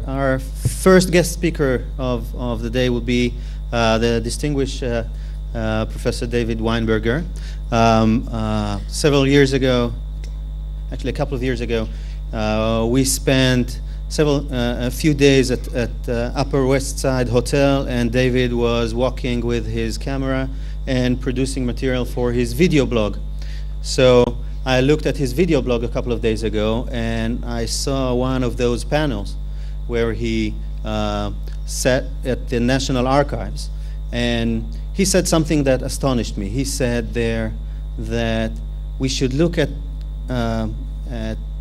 Our first guest speaker of the day will be the distinguished Professor David Weinberger. Several years ago, actually a couple of years ago, we spent a few days at Upper West Side Hotel, and David was walking with his camera and producing material for his video blog. So I looked at his video blog a couple of days ago, and I saw one of those panels where he sat at the National Archives, and he said something that astonished me. He said there that we should look at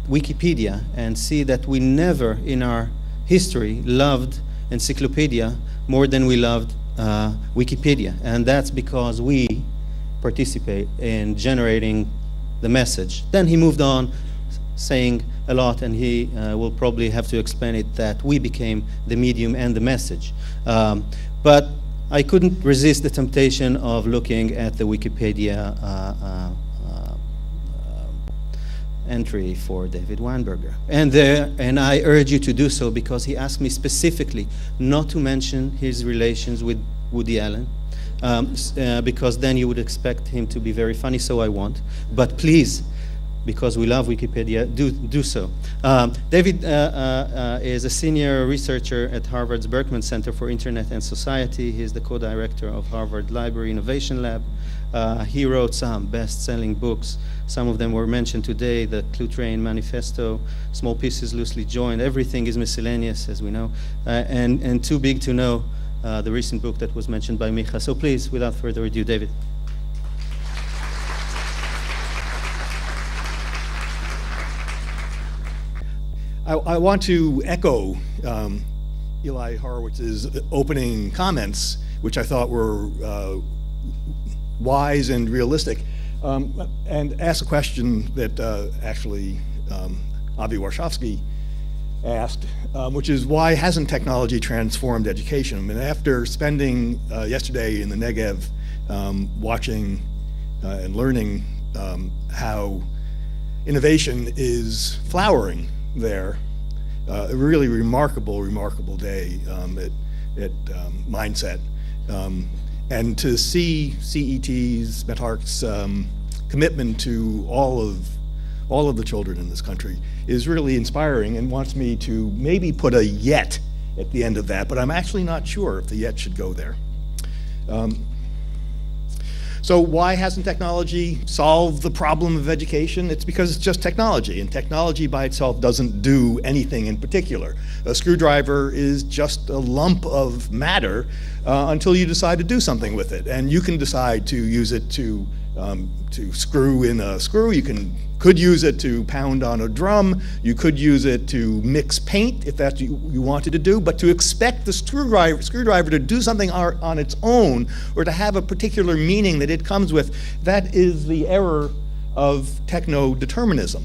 Wikipedia and see that we never in our history loved encyclopedia more than we loved Wikipedia, and that's because we participate in generating the message. Then he moved on saying a lot, and he will probably have to explain it, that we became the medium and the message. But I couldn't resist the temptation of looking at the Wikipedia entry for David Weinberger. And I urge you to do so, because he asked me specifically not to mention his relations with Woody Allen, because then you would expect him to be very funny, so I won't. But please, because we love Wikipedia, do so. David is a senior researcher at Harvard's Berkman Center for Internet and Society. He's the co-director of Harvard Library Innovation Lab. He wrote some best-selling books. Some of them were mentioned today: the Clue Train Manifesto, Small Pieces Loosely Joined, Everything is Miscellaneous, as we know, and Too Big to Know, the recent book that was mentioned by Micha. So please, without further ado, David. I want to echo Eli Horowitz's opening comments, which I thought were wise and realistic, and ask a question that actually Avi Warshawski asked, which is, why hasn't technology transformed education? I mean, after spending yesterday in the Negev watching and learning how innovation is flowering there, a really remarkable day at Mindset. And to see CET's, Metarc's commitment to all of the children in this country is really inspiring, and wants me to maybe put a yet at the end of that, but I'm actually not sure if the yet should go there. So why hasn't technology solved the problem of education? It's because it's just technology, and technology by itself doesn't do anything in particular. A screwdriver is just a lump of matter until you decide to do something with it. And you can decide to use it to screw in a screw. You could use it to pound on a drum. You could use it to mix paint if that's what you wanted to do. But to expect the screwdriver to do something on its own, or to have a particular meaning that it comes with, that is the error of techno-determinism.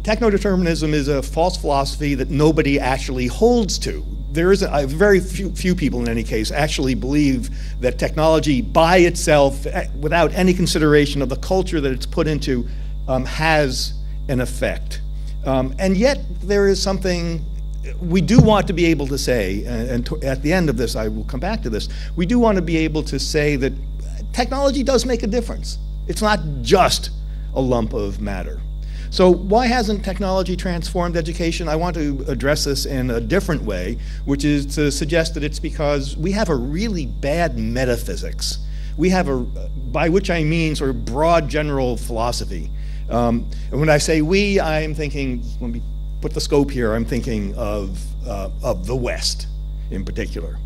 Techno-determinism is a false philosophy that nobody actually holds to. There is very few people, in any case, actually believe that technology by itself, without any consideration of the culture that it's put into, has an effect. And yet there is something we do want to be able to say, and at the end of this I will come back to this, we do want to be able to say that technology does make a difference. It's not just a lump of matter. So why hasn't technology transformed education? I want to address this in a different way, which is to suggest that it's because we have a really bad metaphysics. We have by which I mean sort of broad general philosophy. And when I say we, I'm thinking, let me put the scope here, I'm thinking of the West in particular.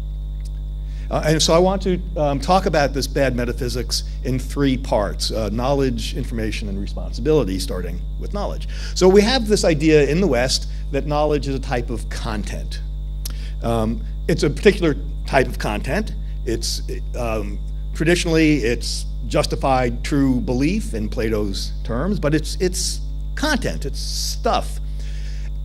And so I want to talk about this bad metaphysics in three parts: knowledge, information, and responsibility, starting with knowledge. So we have this idea in the West that knowledge is a type of content. It's a particular type of content. It's traditionally it's justified true belief in Plato's terms, but it's content, it's stuff.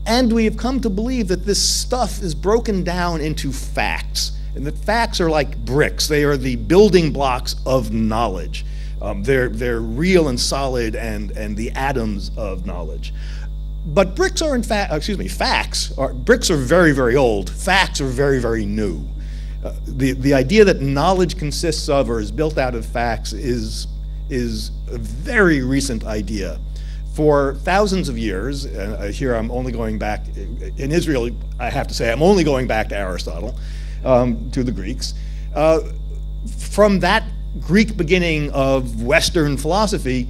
And we have come to believe that this stuff is broken down into facts. And that facts are like bricks. They are the building blocks of knowledge. They're real and solid and the atoms of knowledge. But bricks are in fact, bricks are very, very old. Facts are very, very new. The idea that knowledge consists of or is built out of facts is a very recent idea. For thousands of years, here I'm only going back, in Israel, I have to say, I'm only going back to Aristotle, to the Greeks. From that Greek beginning of Western philosophy,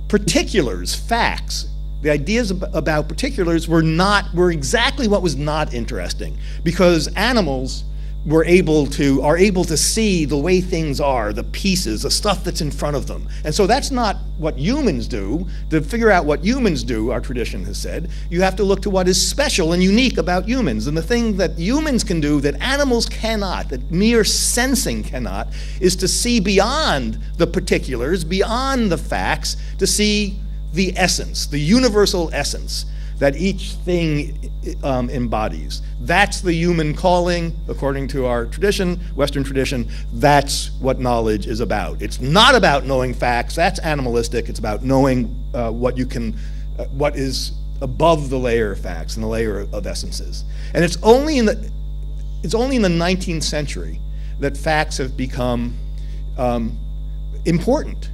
particulars, facts, the ideas about particulars were exactly what was not interesting, because animals are able to see the way things are, the pieces, the stuff that's in front of them. And so that's not what humans do. To figure out what humans do, our tradition has said, you have to look to what is special and unique about humans. And the thing that humans can do that animals cannot, that mere sensing cannot, is to see beyond the particulars, beyond the facts, to see the essence, the universal essence that each thing embodies. That's the human calling, according to our tradition, Western tradition. That's what knowledge is about. It's not about knowing facts. That's animalistic. It's about knowing what is above the layer of facts and the layer of essences. And it's only in the 19th century that facts have become important.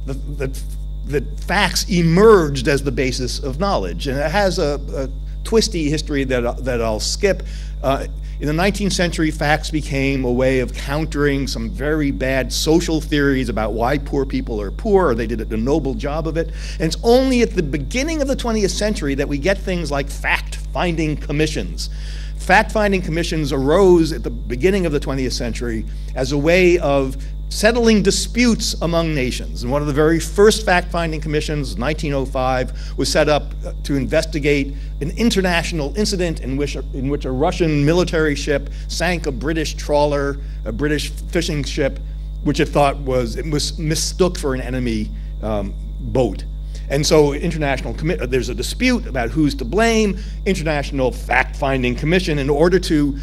That facts emerged as the basis of knowledge. And it has a twisty history that I'll skip. In the 19th century, facts became a way of countering some very bad social theories about why poor people are poor, or they did a noble job of it. And it's only at the beginning of the 20th century that we get things like fact-finding commissions. Fact-finding commissions arose at the beginning of the 20th century as a way of settling disputes among nations. And one of the very first fact-finding commissions, 1905, was set up to investigate an international incident in which a Russian military ship sank a British trawler, a British fishing ship, which it was mistook for an enemy boat. And so there's a dispute about who's to blame. International fact-finding commission in order to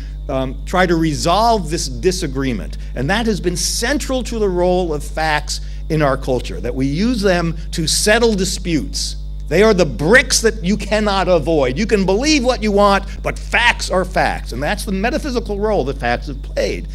try to resolve this disagreement. And that has been central to the role of facts in our culture, that we use them to settle disputes. They are the bricks that you cannot avoid. You can believe what you want, but facts are facts. And that's the metaphysical role that facts have played.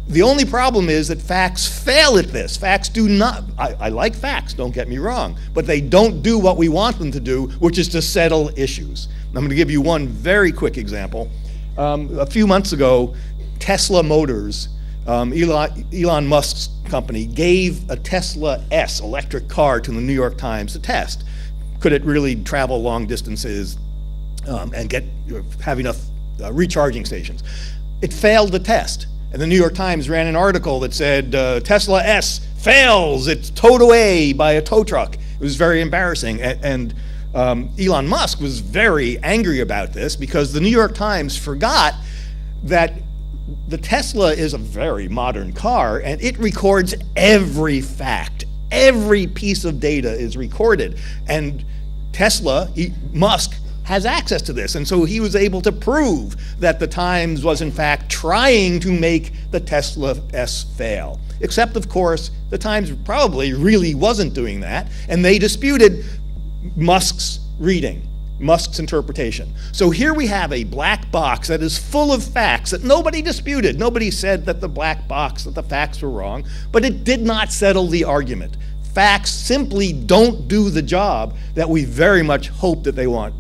The only problem is that facts fail at this. Facts do not, I like facts, don't get me wrong, but they don't do what we want them to do, which is to settle issues. I'm going to give you one very quick example. A few months ago, Tesla Motors, Elon Musk's company, gave a Tesla S electric car to the New York Times to test. Could it really travel long distances and have enough recharging stations? It failed the test. And the New York Times ran an article that said, Tesla S fails, it's towed away by a tow truck. It was very embarrassing. And Elon Musk was very angry about this because the New York Times forgot that the Tesla is a very modern car and it records every fact. Every piece of data is recorded. And Musk, has access to this. And so he was able to prove that the Times was in fact trying to make the Tesla S fail. Except, of course, the Times probably really wasn't doing that, and they disputed Musk's reading, Musk's interpretation. So here we have a black box that is full of facts that nobody disputed. Nobody said that the facts were wrong, but it did not settle the argument. Facts simply don't do the job that we very much hope that they want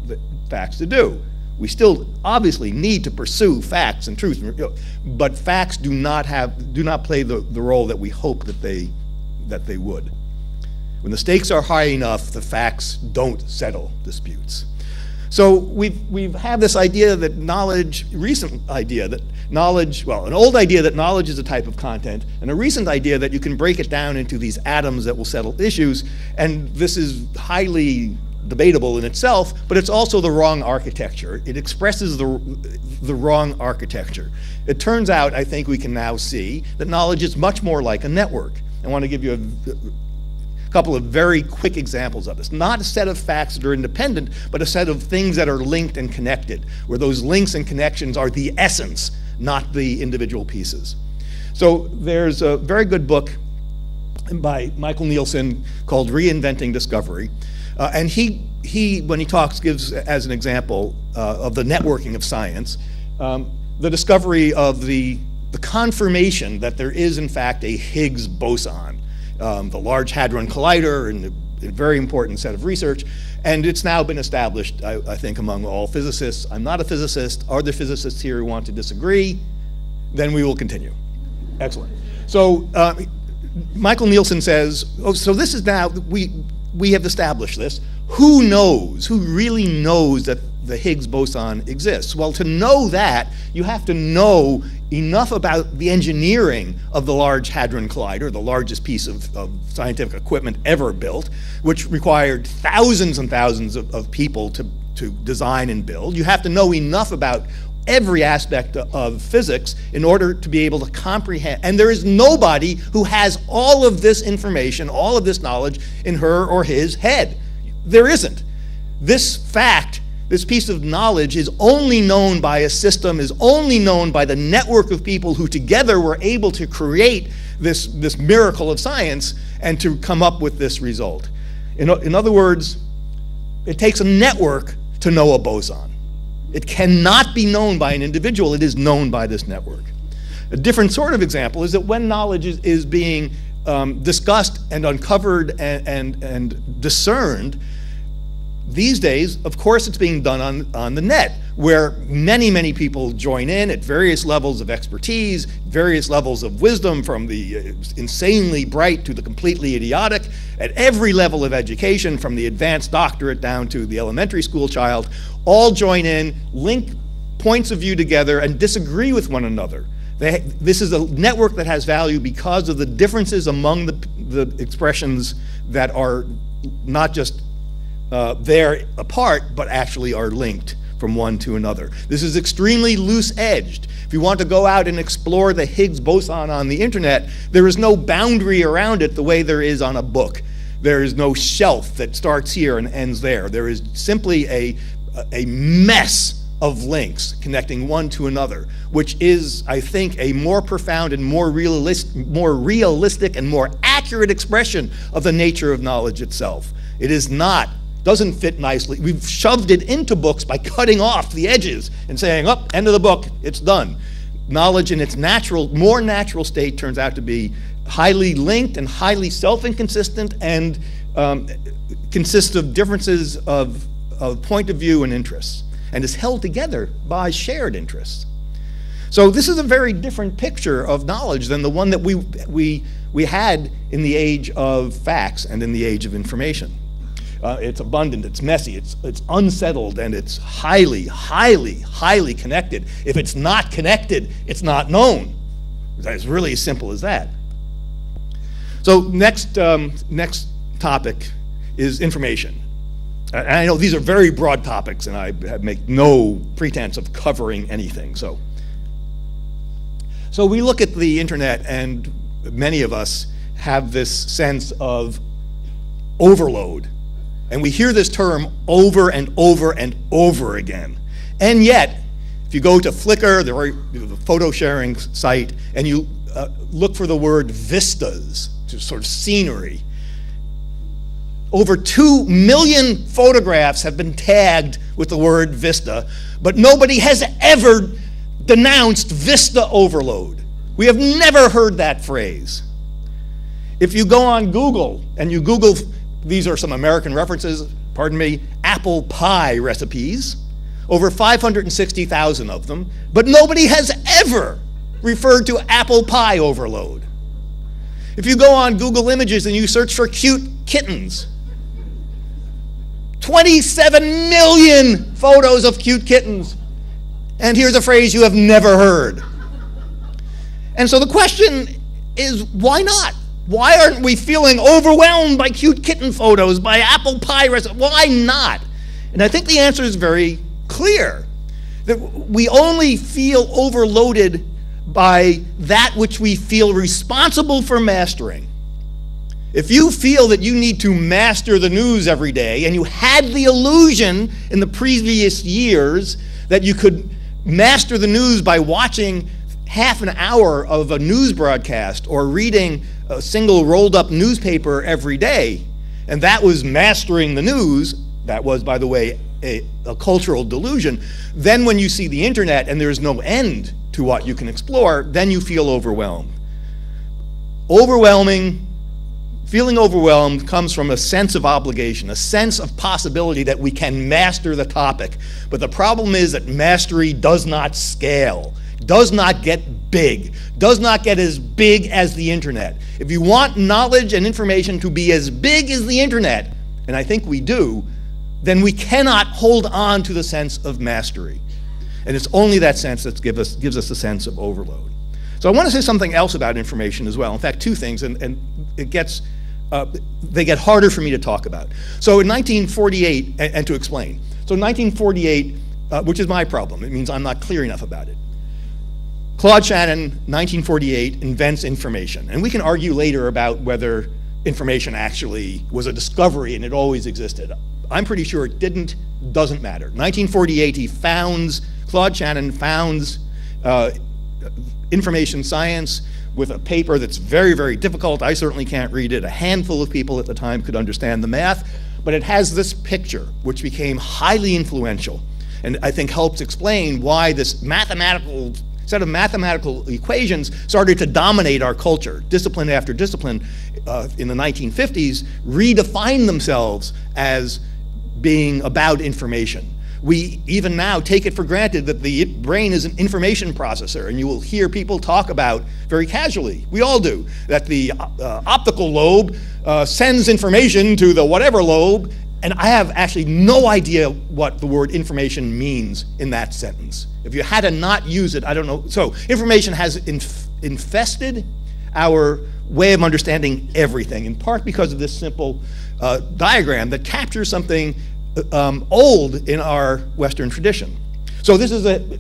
facts to do. We still obviously need to pursue facts and truth, but facts do not play the role that we hope that they would. When the stakes are high enough, the facts don't settle disputes. So we've had this idea that an old idea that knowledge is a type of content, and a recent idea that you can break it down into these atoms that will settle issues, and this is highly debatable in itself, but it's also the wrong architecture. It expresses the wrong architecture. It turns out, I think we can now see, that knowledge is much more like a network. I want to give you a couple of very quick examples of this. Not a set of facts that are independent, but a set of things that are linked and connected, where those links and connections are the essence, not the individual pieces. So there's a very good book by Michael Nielsen called Reinventing Discovery, And he, when he talks, gives as an example of the networking of science, the discovery of the confirmation that there is, in fact, a Higgs boson, the Large Hadron Collider, and a very important set of research. And it's now been established, I think, among all physicists. I'm not a physicist. Are there physicists here who want to disagree? Then we will continue. Excellent. So Michael Nielsen says, oh, so this is now, we have established this. Who knows, who really knows that the Higgs boson exists? Well, to know that, you have to know enough about the engineering of the Large Hadron Collider, the largest piece of scientific equipment ever built, which required thousands and thousands of people to design and build. You have to know enough about every aspect of physics in order to be able to comprehend. And there is nobody who has all of this information, all of this knowledge in her or his head. There isn't. This fact, this piece of knowledge is only known by a system, is only known by the network of people who together were able to create this miracle of science and to come up with this result. In other words, it takes a network to know a boson. It cannot be known by an individual, it is known by this network. A different sort of example is that when knowledge is being discussed and uncovered and discerned, these days, of course, it's being done on the net, where many, many people join in at various levels of expertise, various levels of wisdom, from the insanely bright to the completely idiotic, at every level of education, from the advanced doctorate down to the elementary school child, all join in, link points of view together, and disagree with one another. This is a network that has value because of the differences among the expressions that are not just they're apart, but actually are linked from one to another. This is extremely loose-edged. If you want to go out and explore the Higgs boson on the internet, there is no boundary around it the way there is on a book. There is no shelf that starts here and ends there. There is simply a mess of links connecting one to another, which is, I think, a more profound and more realistic and more accurate expression of the nature of knowledge itself. It is not, doesn't fit nicely. We've shoved it into books by cutting off the edges and saying, oh, end of the book, it's done. Knowledge in its more natural state turns out to be highly linked and highly self-inconsistent and consists of differences of point of view and interests, and is held together by shared interests. So this is a very different picture of knowledge than the one that we had in the age of facts and in the age of information. It's abundant, it's messy, it's unsettled, and it's highly, highly, highly connected. If it's not connected, it's not known. It's really as simple as that. So next topic is information. And I know these are very broad topics, and I make no pretense of covering anything. So we look at the internet, and many of us have this sense of overload. And we hear this term over and over and over again. And yet, if you go to Flickr, the photo sharing site, and you look for the word vistas, just sort of scenery, over 2 million photographs have been tagged with the word vista, but nobody has ever denounced vista overload. We have never heard that phrase. If you go on Google and you Google, these are some American references, pardon me, apple pie recipes, over 560,000 of them, but nobody has ever referred to apple pie overload. If you go on Google Images and you search for cute kittens, 27 million photos of cute kittens, and here's a phrase you have never heard. And so the question is, why not? Why aren't we feeling overwhelmed by cute kitten photos, by apple pie recipes? Why not? And I think the answer is very clear, that we only feel overloaded by that which we feel responsible for mastering. If you feel that you need to master the news every day, and you had the illusion in the previous years that you could master the news by watching half an hour of a news broadcast or reading a single rolled up newspaper every day, and that was mastering the news. That was, by the way, a cultural delusion. Then when you see the internet and there's no end to what you can explore, then you feel overwhelmed. Feeling overwhelmed comes from a sense of obligation, a sense of possibility that we can master the topic. But the problem is that mastery does not scale, does not get big, does not get as big as the internet. If you want knowledge and information to be as big as the internet, and I think we do, then we cannot hold on to the sense of mastery. And it's only that sense that gives us a sense of overload. So I want to say something else about information as well. In fact, two things, and they get harder for me to talk about. So in 1948, and to explain. So in 1948, which is my problem, it means I'm not clear enough about it. Claude Shannon, 1948, invents information. And we can argue later about whether information actually was a discovery and it always existed. I'm pretty sure it didn't, doesn't matter. 1948, Claude Shannon founds information science with a paper that's very, very difficult. I certainly can't read it. A handful of people at the time could understand the math, but it has this picture, which became highly influential, and I think helps explain why this set of mathematical equations started to dominate our culture. Discipline after discipline in the 1950s redefined themselves as being about information. We even now take it for granted that the brain is an information processor, and you will hear people talk about very casually, we all do, that the optical lobe sends information to the whatever lobe, and I have actually no idea what the word information means in that sentence. If you had to not use it, I don't know. So information has infested our way of understanding everything, in part because of this simple diagram that captures something old in our Western tradition. So this is a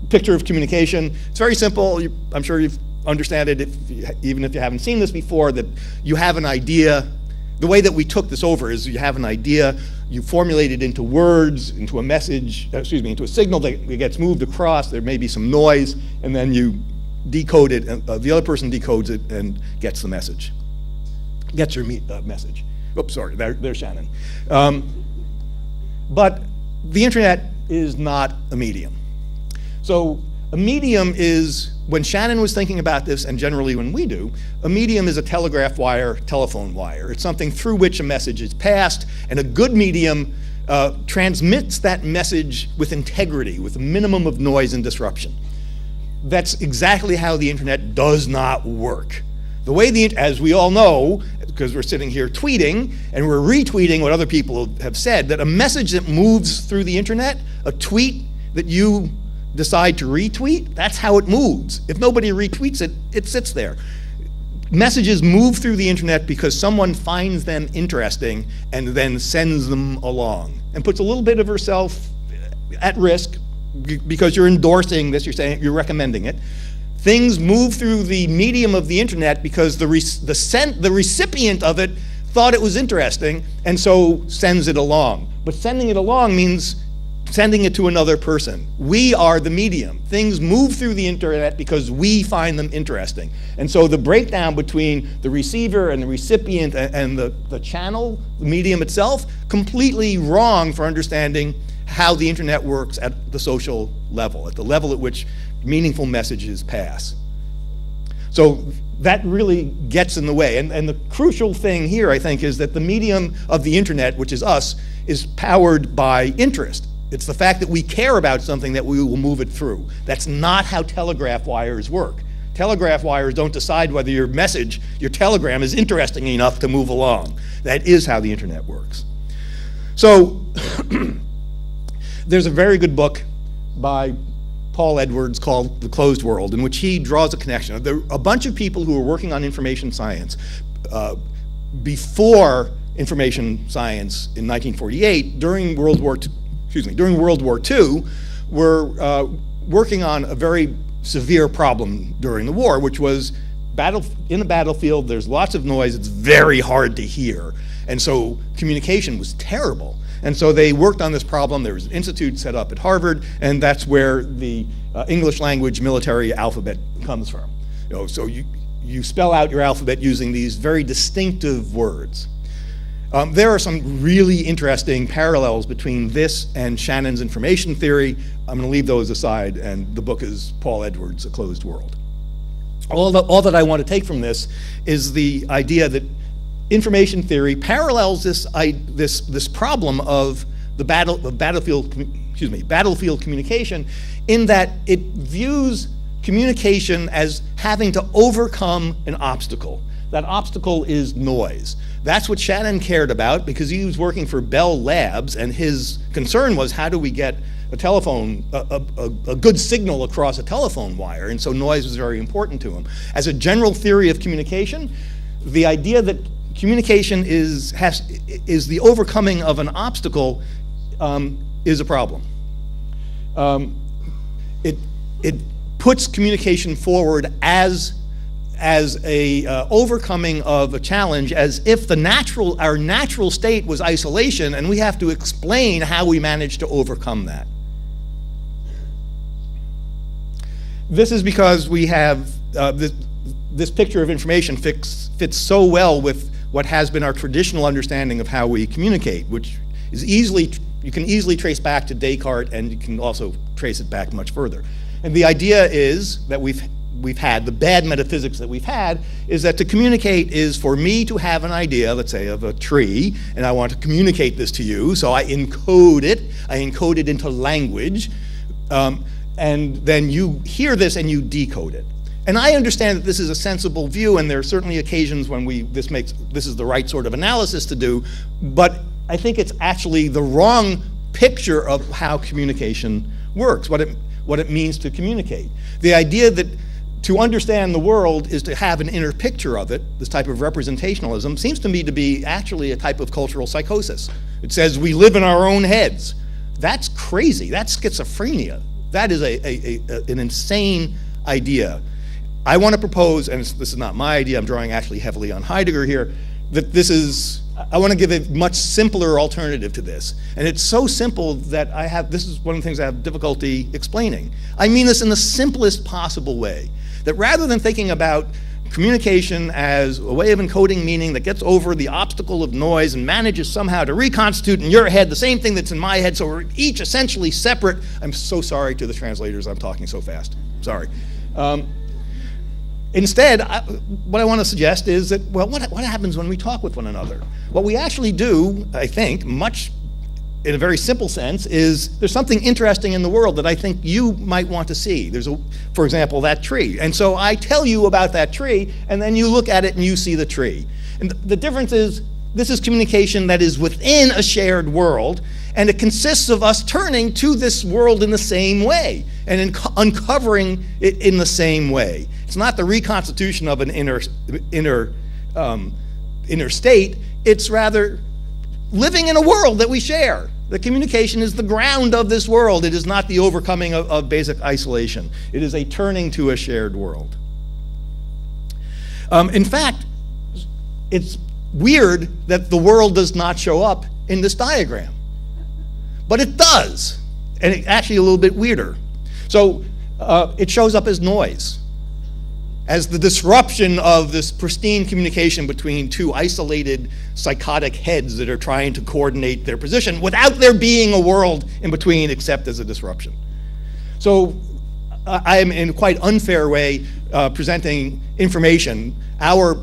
picture of communication. It's very simple. I'm sure you understand it, even if you haven't seen this before, that you have an idea. The way that we took this over is you have an idea, you formulate it into words, into a message, into a signal that gets moved across, there may be some noise, and then you decode it, and the other person decodes it and gets the message, gets your message. Oops, sorry, there's Shannon. But the internet is not a medium. So a medium is, when Shannon was thinking about this, and generally when we do, a medium is a telegraph wire, telephone wire. It's something through which a message is passed, and a good medium transmits that message with integrity, with a minimum of noise and disruption. That's exactly how the internet does not work. The way as we all know, because we're sitting here tweeting, and we're retweeting what other people have said, that a message that moves through the internet, a tweet that you decide to retweet, that's how it moves. If nobody retweets it, it sits there. Messages move through the internet because someone finds them interesting and then sends them along and puts a little bit of herself at risk because you're endorsing this, you're recommending it. Things move through the medium of the internet because the recipient of it thought it was interesting and so sends it along. But sending it along means sending it to another person. We are the medium. Things move through the internet because we find them interesting. And so the breakdown between the receiver and the recipient and the channel, the medium itself, completely wrong for understanding how the internet works at the social level, at the level at which meaningful messages pass. So that really gets in the way. And the crucial thing here, I think, is that the medium of the internet, which is us, is powered by interest. It's the fact that we care about something that we will move it through. That's not how telegraph wires work. Telegraph wires don't decide whether your message, your telegram, is interesting enough to move along. That is how the internet works. So there's a very good book by Paul Edwards called The Closed World, in which he draws a connection. There are a bunch of people who were working on information science before information science in 1948, during World War II, were working on a very severe problem during the war, which was in a battlefield, there's lots of noise, it's very hard to hear. And so communication was terrible. And so they worked on this problem. There was an institute set up at Harvard, and that's where the English language military alphabet comes from. So you spell out your alphabet using these very distinctive words. There are some really interesting parallels between this and Shannon's information theory. I'm going to leave those aside, and the book is Paul Edwards' A Closed World. All that I want to take from this is the idea that information theory parallels this problem of the battlefield communication, in that it views communication as having to overcome an obstacle. That obstacle is noise. That's what Shannon cared about, because he was working for Bell Labs, and his concern was, how do we get a telephone, a good signal across a telephone wire? And so noise was very important to him. As a general theory of communication, the idea that communication is the overcoming of an obstacle is a problem. It puts communication forward as a overcoming of a challenge, as if our natural state was isolation, and we have to explain how we managed to overcome that. This is because we have this picture of information fits so well with what has been our traditional understanding of how we communicate, which is you can easily trace back to Descartes, and you can also trace it back much further. And the idea is that we've had, the bad metaphysics that we've had, is that to communicate is for me to have an idea, let's say, of a tree, and I want to communicate this to you, so I encode it into language, and then you hear this and you decode it. And I understand that this is a sensible view, and there are certainly occasions when this is the right sort of analysis to do, but I think it's actually the wrong picture of how communication works, what it means to communicate. The idea that to understand the world is to have an inner picture of it, this type of representationalism, seems to me to be actually a type of cultural psychosis. It says we live in our own heads. That's crazy. That's schizophrenia. That is an insane idea. I want to propose, and this is not my idea, I'm drawing actually heavily on Heidegger here, that I want to give a much simpler alternative to this. And it's so simple that this is one of the things I have difficulty explaining. I mean this in the simplest possible way. That rather than thinking about communication as a way of encoding meaning that gets over the obstacle of noise and manages somehow to reconstitute in your head the same thing that's in my head, so we're each essentially separate. I'm so sorry to the translators, I'm talking so fast. Sorry. Instead, what I want to suggest is that, well, what happens when we talk with one another? What we actually do, I think, much in a very simple sense, is there's something interesting in the world that I think you might want to see. For example, that tree. And so I tell you about that tree, and then you look at it and you see the tree. And the difference is, this is communication that is within a shared world, and it consists of us turning to this world in the same way, and uncovering it in the same way. It's not the reconstitution of an inner state, it's rather living in a world that we share. The communication is the ground of this world. It is not the overcoming of basic isolation. It is a turning to a shared world. In fact, it's weird that the world does not show up in this diagram. But it does, and it's actually a little bit weirder. So it shows up as noise, as the disruption of this pristine communication between two isolated psychotic heads that are trying to coordinate their position without there being a world in between except as a disruption. So I am in a quite unfair way presenting information, our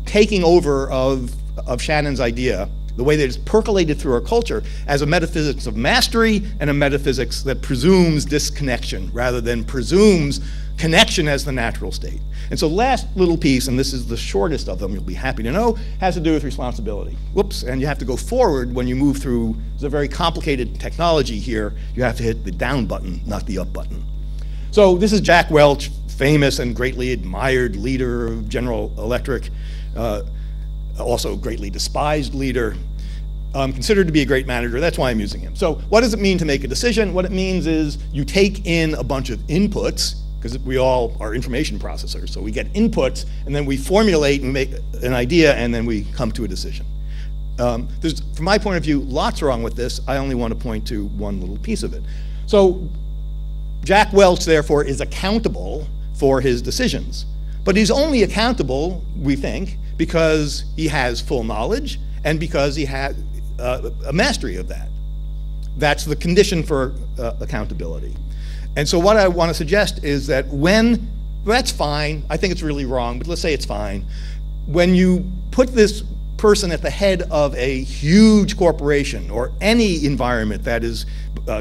taking over of Shannon's idea, the way that it's percolated through our culture, as a metaphysics of mastery and a metaphysics that presumes disconnection rather than presumes connection as the natural state. And so last little piece, and this is the shortest of them, you'll be happy to know, has to do with responsibility. Whoops, and you have to go forward when you move through, there's a very complicated technology here. You have to hit the down button, not the up button. So this is Jack Welch, famous and greatly admired leader of General Electric, also greatly despised leader, considered to be a great manager. That's why I'm using him. So what does it mean to make a decision? What it means is you take in a bunch of inputs, because we all are information processors. So we get inputs, and then we formulate and make an idea, and then we come to a decision. There's, from my point of view, lots wrong with this. I only want to point to one little piece of it. So Jack Welch, therefore, is accountable for his decisions. But he's only accountable, we think, because he has full knowledge and because he had a mastery of that. That's the condition for accountability. And so what I want to suggest is that that's fine, I think it's really wrong, but let's say it's fine. When you put this person at the head of a huge corporation or any environment that is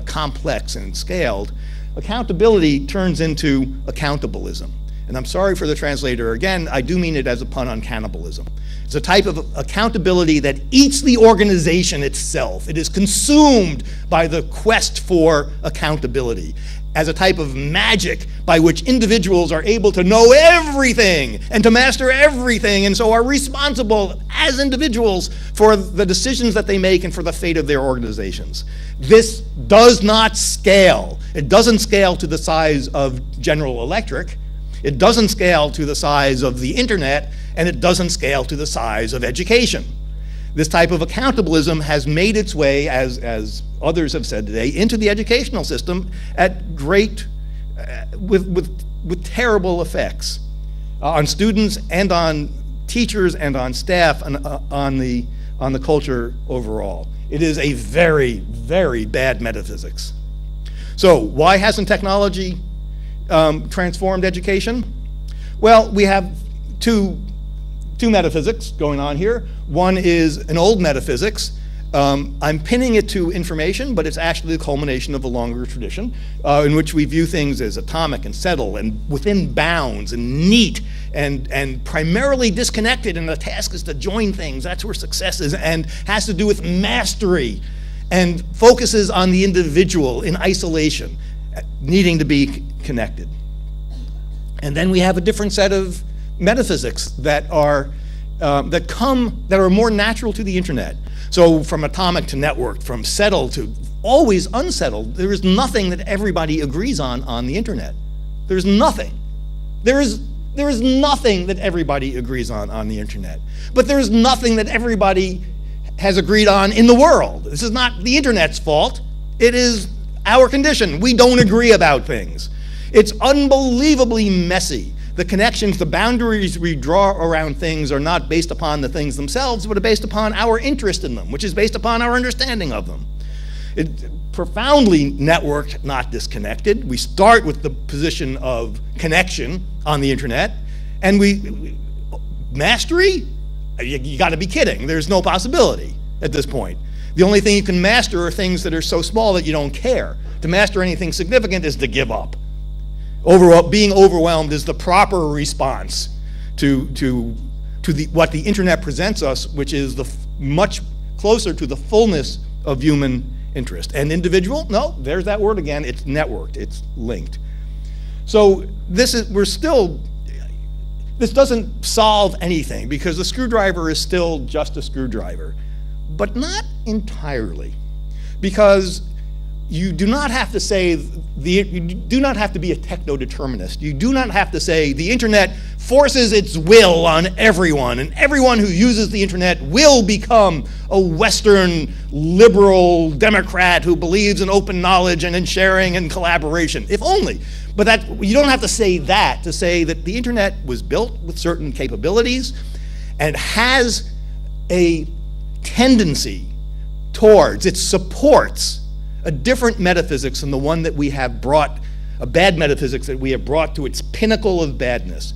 complex and scaled, accountability turns into accountableism. And I'm sorry for the translator, again, I do mean it as a pun on cannibalism. It's a type of accountability that eats the organization itself. It is consumed by the quest for accountability as a type of magic by which individuals are able to know everything and to master everything, and so are responsible as individuals for the decisions that they make and for the fate of their organizations. This does not scale. It doesn't scale to the size of General Electric. It doesn't scale to the size of the internet, and it doesn't scale to the size of education. This type of accountablism has made its way, as others have said today, into the educational system at great, with terrible effects on students and on teachers and on staff and on the culture overall. It is a very, very bad metaphysics. So why hasn't technology transformed education? Well, we have two metaphysics going on here. One is an old metaphysics. I'm pinning it to information, but it's actually the culmination of a longer tradition in which we view things as atomic and settled and within bounds and neat and primarily disconnected, and the task is to join things. That's where success is, and has to do with mastery and focuses on the individual in isolation, needing to be connected. And then we have a different set of metaphysics that are more natural to the internet. So from atomic to network, from settled to always unsettled, there is nothing that everybody agrees on the internet. There's nothing. There is nothing that everybody agrees on the internet. But there is nothing that everybody has agreed on in the world. This is not the internet's fault. It is our condition. We don't agree about things. It's unbelievably messy. The connections, the boundaries we draw around things are not based upon the things themselves, but are based upon our interest in them, which is based upon our understanding of them. It's profoundly networked, not disconnected. We start with the position of connection on the internet, and mastery? You gotta be kidding. There's no possibility at this point. The only thing you can master are things that are so small that you don't care. To master anything significant is to give up. Being overwhelmed is the proper response to what the internet presents us, which is much closer to the fullness of human interest. And individual, no, there's that word again, it's networked, it's linked. So this doesn't solve anything, because the screwdriver is still just a screwdriver, but not entirely, because you do not have to say, you do not have to be a techno-determinist. You do not have to say the internet forces its will on everyone, and everyone who uses the internet will become a Western liberal Democrat who believes in open knowledge and in sharing and collaboration. If only. But you don't have to say that to say that the internet was built with certain capabilities and has a tendency towards, it supports a different metaphysics than the one that we have brought, a bad metaphysics that we have brought to its pinnacle of badness.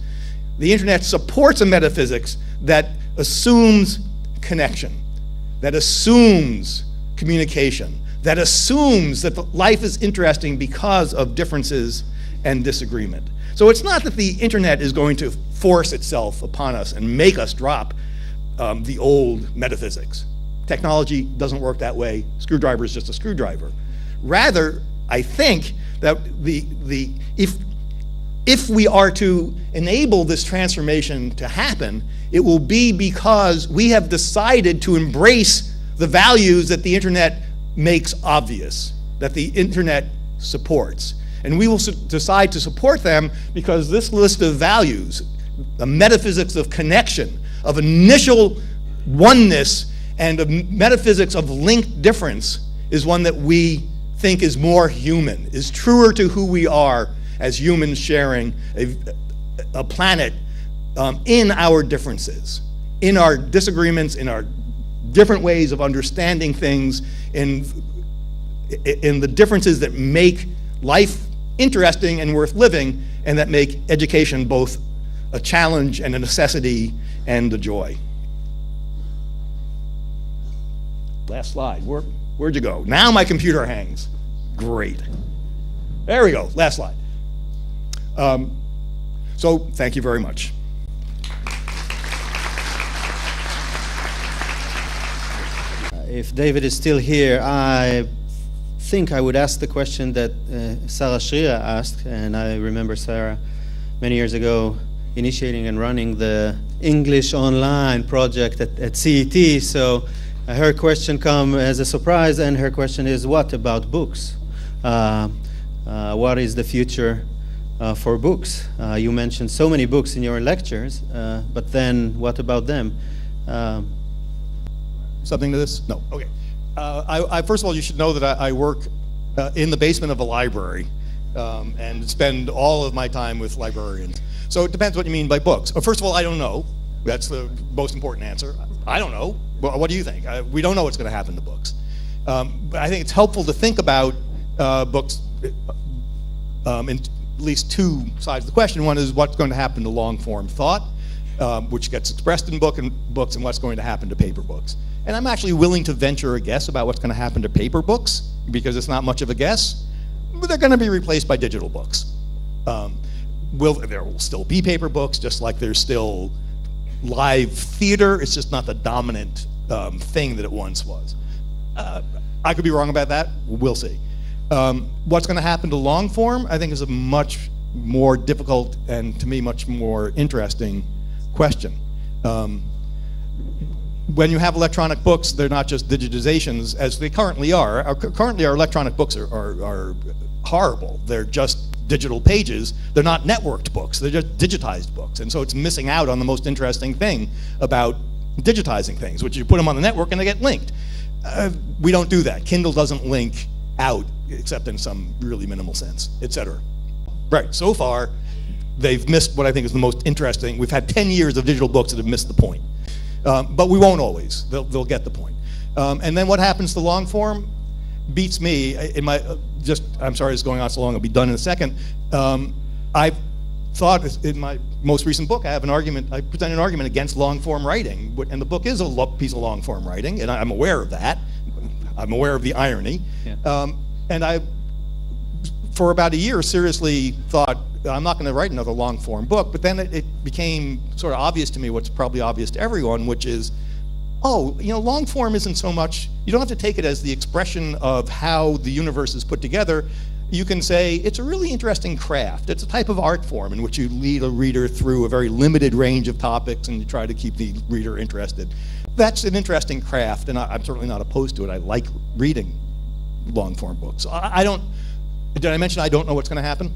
The internet supports a metaphysics that assumes connection, that assumes communication, that assumes that life is interesting because of differences and disagreement. So it's not that the internet is going to force itself upon us and make us drop the old metaphysics. Technology doesn't work that way. Screwdriver is just a screwdriver. Rather, I think that if we are to enable this transformation to happen, it will be because we have decided to embrace the values that the internet makes obvious, that the internet supports. And we will decide to support them because this list of values, a metaphysics of connection, of initial oneness, and a metaphysics of linked difference, is one that we think is more human, is truer to who we are as humans sharing a planet in our differences, in our disagreements, in our different ways of understanding things, in the differences that make life interesting and worth living, and that make education both a challenge and a necessity and a joy. Last slide. Where'd you go? Now my computer hangs. Great. There we go. Last slide. So thank you very much. If David is still here, I think I would ask the question that Sarah Shriya asked, and I remember Sarah many years ago initiating and running the English Online project at CET, so her question come as a surprise, and her question is, what about books? What is the future for books? You mentioned so many books in your lectures, but then what about them? Something to this? No. Okay. I first of all, you should know that I work in the basement of a library and spend all of my time with librarians. So it depends what you mean by books. First of all, I don't know. That's the most important answer. I don't know. Well, what do you think? We don't know what's going to happen to books. But I think it's helpful to think about books in at least two sides of the question. One is what's going to happen to long-form thought, which gets expressed in books, and what's going to happen to paper books. And I'm actually willing to venture a guess about what's going to happen to paper books, because it's not much of a guess, but they're going to be replaced by digital books. There will still be paper books, just like there's still live theater. It's just not the dominant thing that it once was. I could be wrong about that. We'll see. What's going to happen to long form, I think, is a much more difficult and, to me, much more interesting question. When you have electronic books, they're not just digitizations, as they currently are. Currently, our electronic books are horrible. They're just digital pages. They're not networked books. They're just digitized books. And so it's missing out on the most interesting thing about digitizing things, which you put them on the network and they get linked. We don't do that. Kindle doesn't link out, except in some really minimal sense, et cetera. Right, so far, they've missed what I think is the most interesting. We've had 10 years of digital books that have missed the point. But we won't always. They'll get the point. And then what happens to long form beats me. I'm sorry it's going on so long, I'll be done in a second. I've thought in my most recent book, I present an argument against long form writing, and the book is a piece of long form writing, and I'm aware of that. I'm aware of the irony. Yeah. And I, for about a year, seriously thought, I'm not going to write another long form book, but then it became sort of obvious to me what's probably obvious to everyone, which is, long form isn't so much, you don't have to take it as the expression of how the universe is put together. You can say it's a really interesting craft. It's a type of art form in which you lead a reader through a very limited range of topics and you try to keep the reader interested. That's an interesting craft, and I'm certainly not opposed to it. I like reading long form books. Did I mention I don't know what's going to happen?